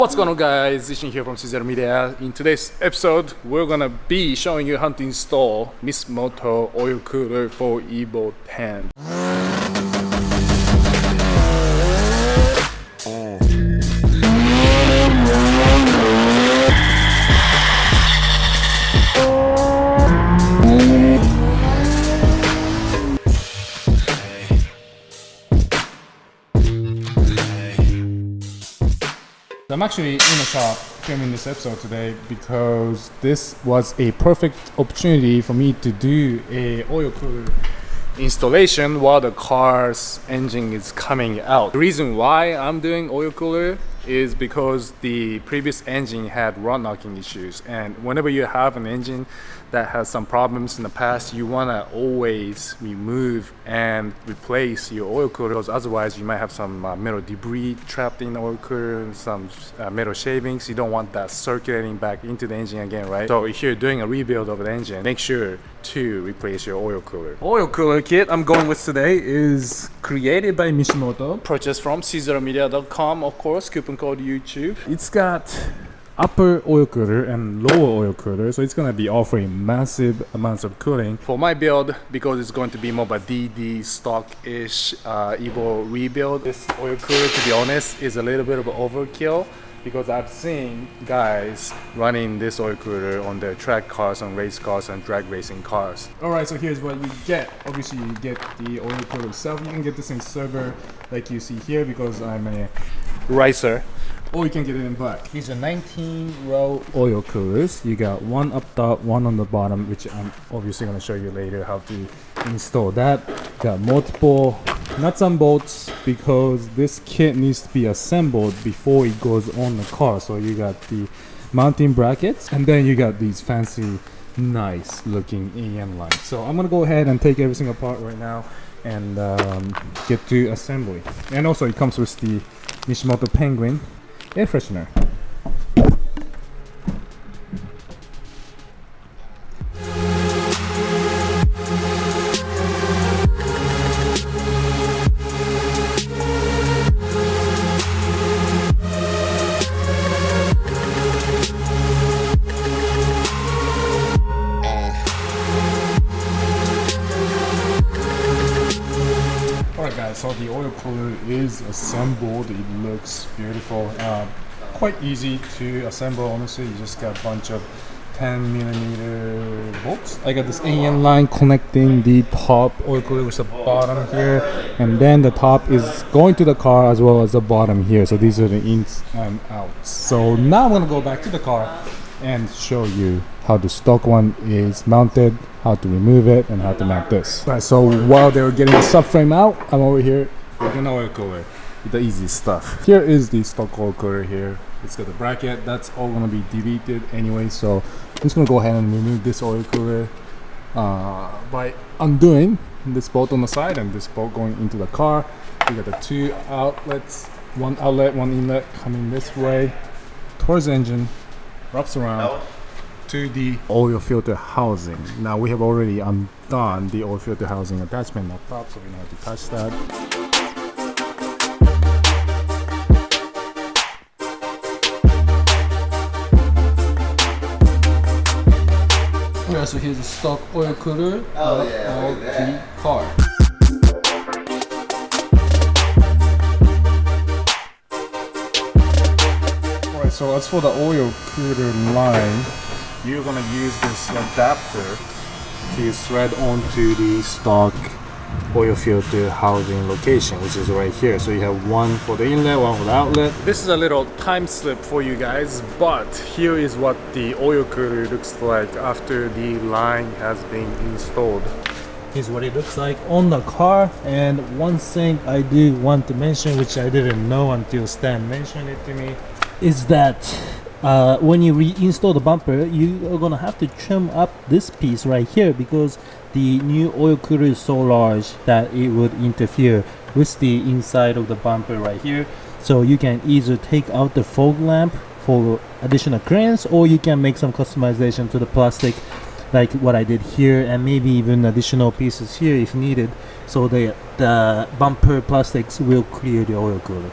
What's going on, guys? Ishin here from CZeroMedia. In today's episode, we're gonna be showing you how to install Mishimoto oil cooler for Evo 10. I'm actually in the shop filming this episode today because this was a perfect opportunity for me to do a oil cooler installation while the car's engine is coming out. The reason why I'm doing oil cooler is because the previous engine had rod knocking issues, and whenever you have an engine that has some problems in the past, you want to always remove and replace your oil cooler, because otherwise you might have some metal debris trapped in the oil cooler and some metal shavings. You don't want that circulating back into the engine again, right? So if you're doing a rebuild of the engine, make sure to replace your oil cooler. Oil cooler kit I'm going with today is created by Mishimoto, purchased from CZeroMedia.com, of course, coupon code YouTube. It's got upper oil cooler and lower oil cooler, so it's gonna be offering massive amounts of cooling. For my build, because it's going to be more of a DD stock-ish Evo rebuild, this oil cooler, to be honest, is a little bit of an overkill, because I've seen guys running this oil cooler on their track cars, on race cars, and drag racing cars. Alright, so here's what you get. Obviously you get the oil cooler itself. You can get this in silver like you see here because I'm a racer, or you can get it in black. These are 19-row oil coolers. You got one up top, one on the bottom, which I'm obviously going to show you later how to install that. Got multiple nuts and bolts because this kit needs to be assembled before it goes on the car. So you got the mounting brackets, and then you got these fancy, nice looking AN lines. So I'm going to go ahead and take everything apart right now and get to assembly. And also it comes with the Mishimoto Penguin air freshener. Alright guys, so the oil cooler is assembled. It looks beautiful. Quite easy to assemble, honestly. You just got a bunch of 10mm bolts. I got this AN line connecting the top oil cooler with the bottom here, and then the top is going to the car as well as the bottom here. So these are the ins and outs. So now I'm gonna go back to the car and show you how the stock one is mounted, how to remove it, and how to mount this. Alright, so while they were getting the subframe out, I'm over here with an oil cooler, the easy stuff. Here is the stock oil cooler here. It's got the bracket. That's all gonna be deleted anyway, so I'm just gonna go ahead and remove this oil cooler by undoing this bolt on the side and this bolt going into the car. We got the two outlets, one outlet, one inlet coming this way towards the engine, wraps around to the oil filter housing. Now we have already undone the oil filter housing attachment up top, so we don't have to touch that. Yeah, so here's the stock oil cooler of the car. Alright, so as for the oil cooler line, you're gonna use this adapter to thread onto the stock oil filter housing location, which is right here. So you have one for the inlet, one for the outlet. This is a little time slip for you guys, but here is what the oil cooler looks like after the line has been installed. Here's what it looks like on the car. And one thing I do want to mention, which I didn't know until Stan mentioned it to me, is that when you reinstall the bumper, you are gonna have to trim up this piece right here, because the new oil cooler is so large that it would interfere with the inside of the bumper right here. So you can either take out the fog lamp for additional clearance, or you can make some customization to the plastic like what I did here, and maybe even additional pieces here if needed, so the bumper plastics will clear the oil cooler.